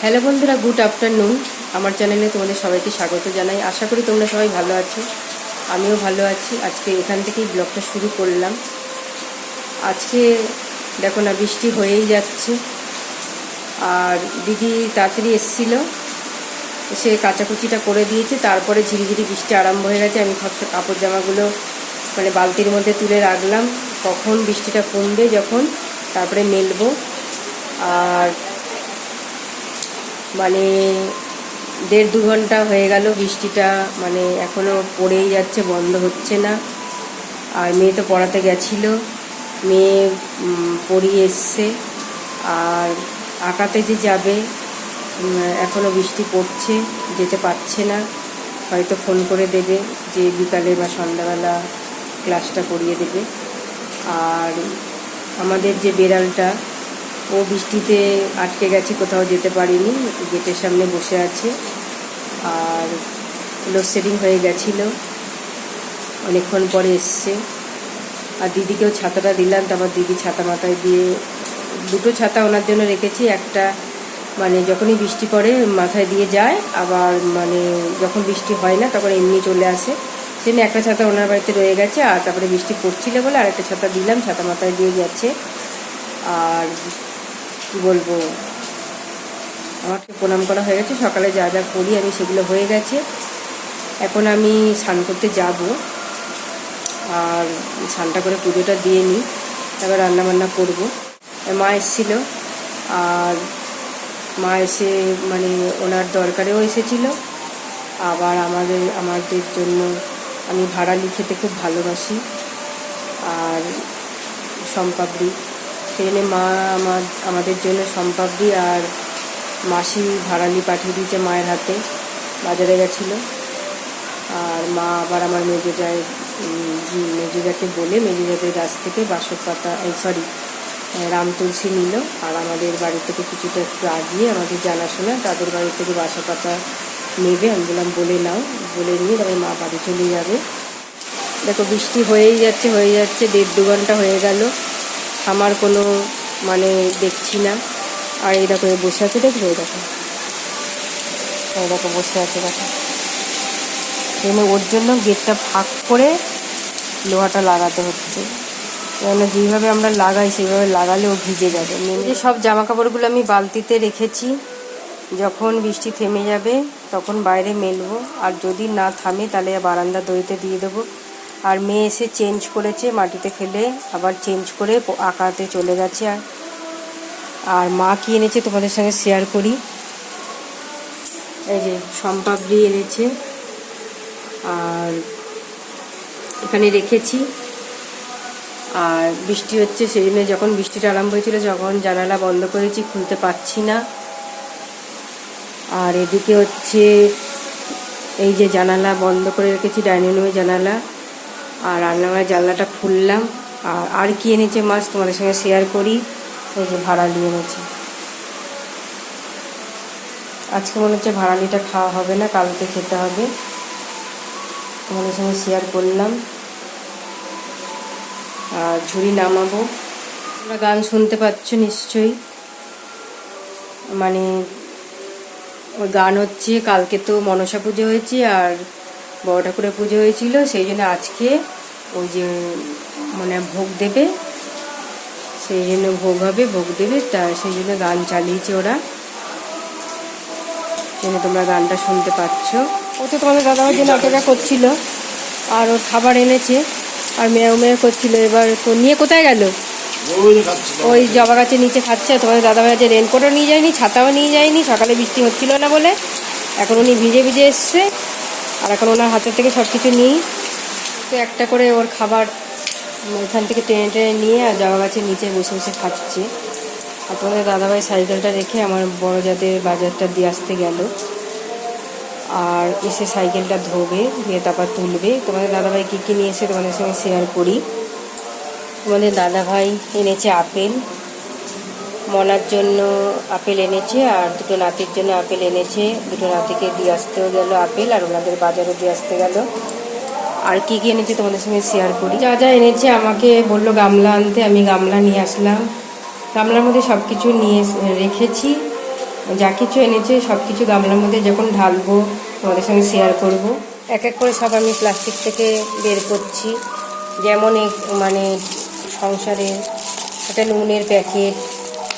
Hello বন্ধুরা, good afternoon. আমার চ্যানেলে তোমাদের সবাইকে স্বাগত জানাই। আশা করি তোমরা সবাই ভালো আছো, আমিও ভালো আছি। আজকে এখান থেকেই ব্লগটা শুরু করলাম। আজকে দেখো না, বৃষ্টি হয়েই যাচ্ছে। আর দিদি তাড়াতাড়ি এসেছিলো, সে কাচাকুচিটা করে দিয়েছে। তারপরে ঝিরিঝিরি বৃষ্টি আরম্ভ হয়ে গেছে। আমি কাপড় জামাগুলো বালতির মধ্যে তুলে রাখলাম, কখন বৃষ্টিটা কমবে যখন তারপরে মেলবো। আর 1.5-2 ঘন্টা হয়ে গেল বৃষ্টিটা, এখনও পড়েই যাচ্ছে, বন্ধ হচ্ছে না। আর মেয়ে তো পড়াতে গেছিলো, মেয়ে পড়িয়ে এসছে। আর আঁকাতে যে যাবে, এখনও বৃষ্টি পড়ছে, যেতে পারছে না। হয়তো ফোন করে দেবে যে বিকালে বা সন্ধ্যাবেলা ক্লাসটা করিয়ে দেবে। আর আমাদের যে বেড়ালটা, ও বৃষ্টিতে আটকে গেছে, কোথাও যেতে পারিনি, গেটের সামনে বসে আছে। আর লোডশেডিং হয়ে গেছিলো, অনেকক্ষণ পরে এসছে। আর দিদিকেও ছাতাটা দিলাম, তারপর দিদি ছাতা মাথায় দিয়ে, 2টো ছাতা ওনার জন্য রেখেছি। একটা যখনই বৃষ্টি পড়ে মাথায় দিয়ে যায়, আবার যখন বৃষ্টি হয় না তখন এমনি চলে আসে। সেজন্য একটা ছাতা ওনার বাড়িতে রয়ে গেছে। আর তারপরে বৃষ্টি পড়ছিল বলে আরেকটা ছাতা দিলাম, ছাতা মাথায় দিয়ে যাচ্ছে। আর কি বলবো, আমাকে প্রণাম করা হয়ে গেছে। সকালে যা যা করি আমি সেগুলো হয়ে গেছে। এখন আমি স্নান করতে যাব। আর স্নানটা করে পুজোটা দিয়ে নিই, তারপর রান্নাবান্না করব। মা এসেছিল, আর মা এসে ওনার দরকারেও এসেছিল। আবার আমাদের জন্য, আমি ভাড়ালি খেতে খুব ভালোবাসি, আর শমপাপড়ি, সেই জন্য মা আমাদের জন্য শমপাপড়ি আর মাসি ভাড়ালি পাঠিয়ে দিয়েছে মায়ের হাতে, বাজারে গেছিলো। আর মা আবার আমার মেজোজাকে বলে মেজোজাদের গাছ থেকে বাসক পাতা, রাম তুলসী নিল। আর আমাদের বাড়ি থেকে কিছুটা একটু আগিয়ে আমাদের জানাশোনা, তাদের বাড়ি থেকে বাসক পাতা নেবে। আমি বললাম বলে নাও, বলে নিয়ে তবে মা বাড়ি চলে যাবে। দেখো বৃষ্টি হয়েই যাচ্ছে 1.5-2 ঘন্টা হয়ে গেল, আমার কোনো দেখছি না। আর এই দেখো বসে আছে, দেখবে এই দেখো বসে আছে, দেখো। ওর জন্য গেটটা ফাঁক করে লোহাটা লাগাতে হচ্ছে, কেননা যেইভাবে আমরা লাগাই সেইভাবে লাগালে ও ভিজে যাবে। যে সব জামা কাপড়গুলো আমি বালতিতে রেখেছি, যখন বৃষ্টি থেমে যাবে তখন বাইরে মেলবো। আর যদি না থামে তাহলে বারান্দা দড়িতে দিয়ে দেবো। আর মেয়ে এসে চেঞ্জ করেছে, মাটিতে ফেলে আবার চেঞ্জ করে আঁকাতে চলে গেছে। আর মা কি এনেছে তোমাদের সঙ্গে শেয়ার করি। এই যে শমপাপড়ি এনেছে, আর এখানে রেখেছি। আর বৃষ্টি হচ্ছে, সেই জন্য যখন বৃষ্টিটা আরম্ভ হয়েছিল যখন জানালা বন্ধ করেছি, খুলতে পারছি না। আর এদিকে হচ্ছে এই যে জানালা বন্ধ করে রেখেছি, ডাইনিং রুমের জানালা। আর রান্নাঘরের জানলাটা খুললাম। আর কি এনেছে মাছ তোমাদের সঙ্গে শেয়ার করি। এই যে ভাড়ালি এনেছে। আজকে মনে হচ্ছে ভাড়ালিটা খাওয়া হবে না, কালকে খেতে হবে। তোমাদের সঙ্গে শেয়ার করলাম। আর ঝুড়ি নামাবো। তোমরা গান শুনতে পাচ্ছ নিশ্চয়ই, ওই গান হচ্ছে। কালকে তো মনসা পুজো হয়েছে আর বড় ঠাকুরের পুজো হয়েছিল, সেই জন্য আজকে ওই যে ভোগ দেবে, সেই জন্য ভোগ হবে, ভোগ দেবে, তা সেই জন্য গান চালিয়েছে ওরা। সেই জন্য তোমরা গানটা শুনতে পাচ্ছ। ও তো তোমাদের দাদাভাইয়ের জন্য অপেক্ষা করছিল, আর ওর খাবার এনেছে আর মেয়ে করছিল। এবার তো নিয়ে কোথায় গেল? ওই জবা গাছের নিচে খাচ্ছে। তোমাদের দাদাভাই যে রেনকোটও নিয়ে যায়নি, ছাতাও নিয়ে যায়নি, সকালে বৃষ্টি হচ্ছিল না বলে। এখন উনি ভিজে ভিজে এসছে, আর এখন ওনার হাতের থেকে সব কিছু নিই। তো একটা করে ওর খাবার এখান থেকে টেনে টেনে নিয়ে আর জবা গাছের নিচে বসে বসে খাচ্ছে। আর তোমাদের দাদাভাই সাইকেলটা রেখে আমার বড় যাদের বাজারটা দিয়ে আসতে গেল, আর এসে সাইকেলটা ধোবে, দিয়ে তারপর তুলবে। তোমাদের দাদাভাই কী কী নিয়ে এসে তোমাদের সঙ্গে শেয়ার করি। তোমাদের দাদাভাই এনেছে আপেল, মনার জন্য আপেল এনেছে, আর 2টো নাতির জন্য আপেল এনেছে। 2টো নাতিকে দিয়ে আসতেও গেল আপেল, আর ওনাদের বাজারও দিয়ে আসতে গেল। আর কী কী এনেছে তোমাদের সঙ্গে শেয়ার করি। যা যা এনেছে আমাকে বললো গামলা আনতে, আমি গামলা নিয়ে আসলাম। গামলার মধ্যে সব কিছু নিয়ে রেখেছি। যা কিছু এনেছে সব কিছু গামলার মধ্যে যখন ঢালবো তোমাদের সঙ্গে শেয়ার করব। এক এক করে সব আমি প্লাস্টিক থেকে বের করছি। যেমন মানে সংসারে একটা নুনের প্যাকেট,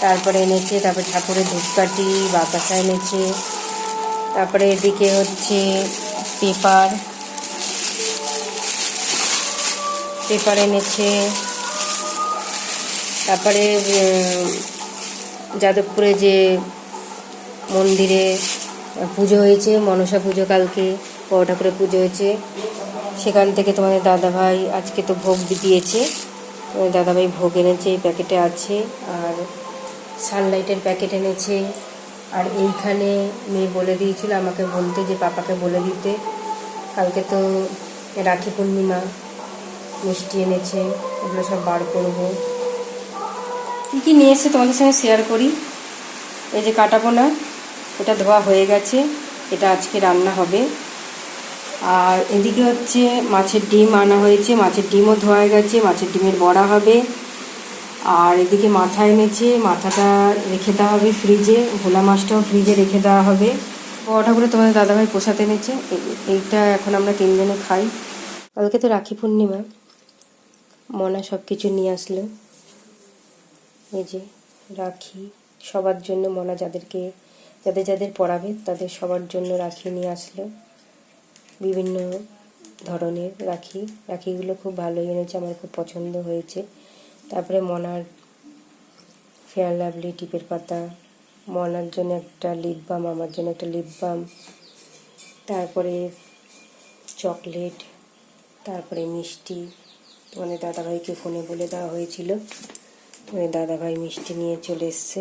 তারপরে এনেছে, তারপরে ঠাকুরের ধূপকাঠি বাতাসা এনেছে, তারপরে এদিকে হচ্ছে পেপার এনেছে, তারপরে যাদবপুরে যে মন্দিরে পুজো হয়েছে, মনসা পুজো, কালকে বড় ঠাকুরের পুজো হয়েছে, সেখান থেকে তোমাদের দাদাভাই আজকে তো ভোগ দিয়েছে, তোমাদের দাদাভাই ভোগ এনেছে, এই প্যাকেটে আছে। আর সানলাইটের প্যাকেট এনেছে। আর এইখানে মেয়ে বলে দিয়েছিল আমাকে বলতে, যে পাপাকে বলে দিতে, কালকে তো রাখি পূর্ণিমা, মিষ্টি এনেছে, এগুলো সব বার করবো। কী কী নিয়ে এসে তোমাদের সঙ্গে শেয়ার করি। এই যে কাটাপোনা, এটা ধোয়া হয়ে গেছে, এটা আজকে রান্না হবে। আর এদিকে হচ্ছে মাছের ডিম আনা হয়েছে, মাছের ডিমও ধোয়া হয়ে গেছে, মাছের ডিমের বড়া হবে। আর এদিকে মাথা এনেছে, মাথাটা রেখে দেওয়া হবে ফ্রিজে, ভোলা মাছটাও ফ্রিজে রেখে দেওয়া হবে। বড় ঠাকুরে তোমাদের দাদাভাই প্রসাদ এনেছে, এইটা এখন আমরা তিনজনে খাই। কালকে তো রাখি পূর্ণিমা, মনা সব কিছু নিয়ে আসলো। এই যে রাখি সবার জন্য, মনা যাদের পড়াবে তাদের সবার জন্য রাখি নিয়ে আসলো, বিভিন্ন ধরনের রাখিগুলো খুব ভালোই এনেছে, আমার খুব পছন্দ হয়েছে। তারপরে মনার ফেয়ার লাভলি টিপের পাতা, মনার জন্য একটা লিপ বাম, আমার জন্য একটা লিপ বাম, তারপরে চকলেট, তারপরে মিষ্টি। তোমাদের দাদাভাইকে ফোনে বলে দেওয়া হয়েছিল, তোমাদের দাদাভাই মিষ্টি নিয়ে চলে এসছে।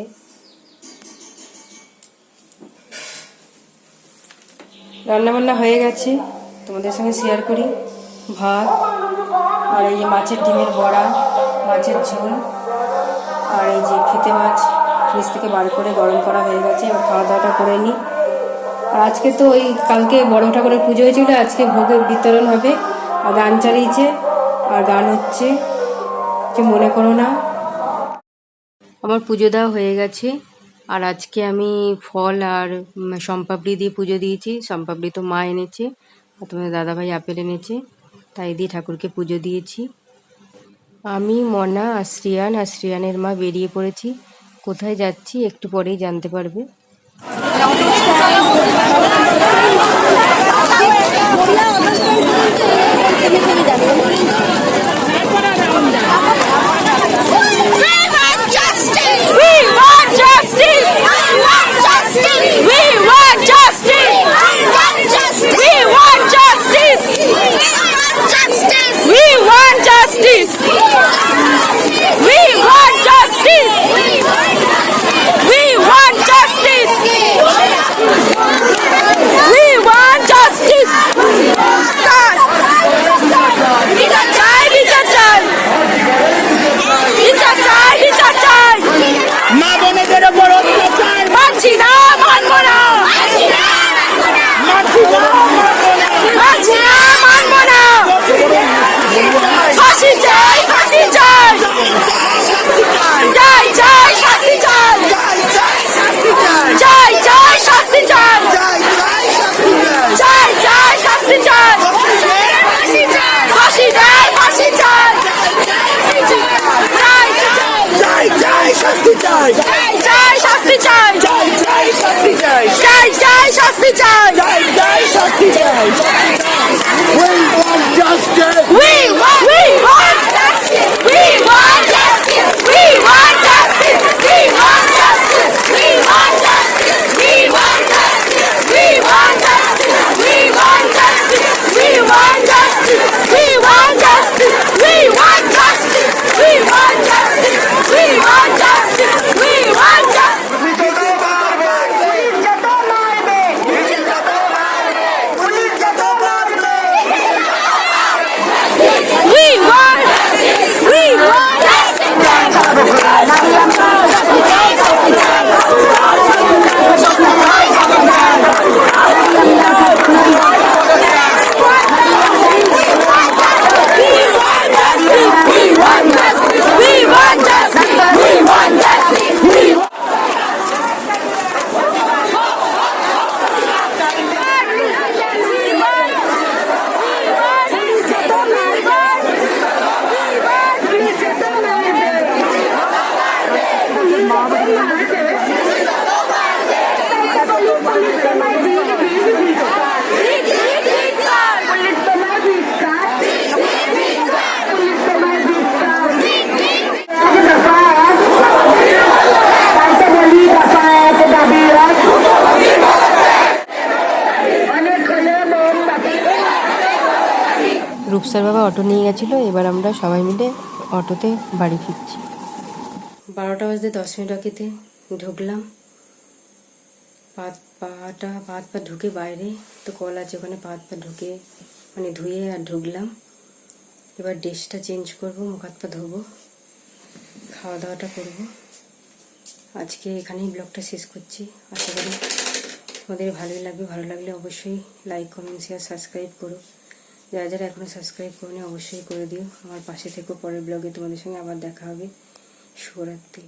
রান্নাবান্না হয়ে গেছে, তোমাদের সঙ্গে শেয়ার করি। ভাত, আর এই যে মাছের ডিমের বড়া, মাছের ঝোল, আর এই যে খেতে মাছ ফ্রিজ থেকে বার করে গরম করা হয়ে গেছে। এবার খাওয়া দাওয়াটা করে নিই। আর আজকে তো ওই কালকে বড় ঠাকুরের পুজো হয়েছিল, আজকে ভোগের বিতরণ হবে। আর গান চালিয়েছে, আর গান হচ্ছে, যে মনে করো না। আমার পুজো দেওয়া হয়ে গেছে। আর আজকে আমি ফল আর শমপাপড়ি দিয়ে পুজো দিয়েছি। শমপাপড়ি তো মা এনেছে, আর তোমাদের দাদাভাই আপেল এনেছে, তাই দিয়ে ঠাকুরকে পুজো দিয়েছি। আমি, মনা আর শ্রিয়ানের মা বেরিয়ে পড়েছি। কোথায় যাচ্ছি একটু পরেই জানতে পারবে। বর্ষার বাবা অটো নিয়ে গেছিলো, এবার আমরা সবাই মিলে অটোতে বাড়ি ফিরছি। 12টা বাজতে 10 মিনিট বাকিতে ঢুকলাম। পাত পা ঢুকে বাইরে তো কল আছে, ওখানে পাত পা ঢুকে মানে ধুয়ে আর ঢুকলাম। এবার ড্রেসটা চেঞ্জ করব, মুখ হাত পা ধোবো, খাওয়া দাওয়াটা করব। আজকে এখানেই ব্লগটা শেষ করছি। আশা করি তোমাদের ভালোই লাগবে। ভালো লাগলে অবশ্যই লাইক, কমেন্ট, শেয়ার, সাবস্ক্রাইব করো। যারা যারা এখনও সাবস্ক্রাইব করোনি অবশ্যই করে দিও। আমার পাশে থেকো। পরের ব্লগে তোমাদের সঙ্গে আবার দেখা হবে। শুভরাত্রি।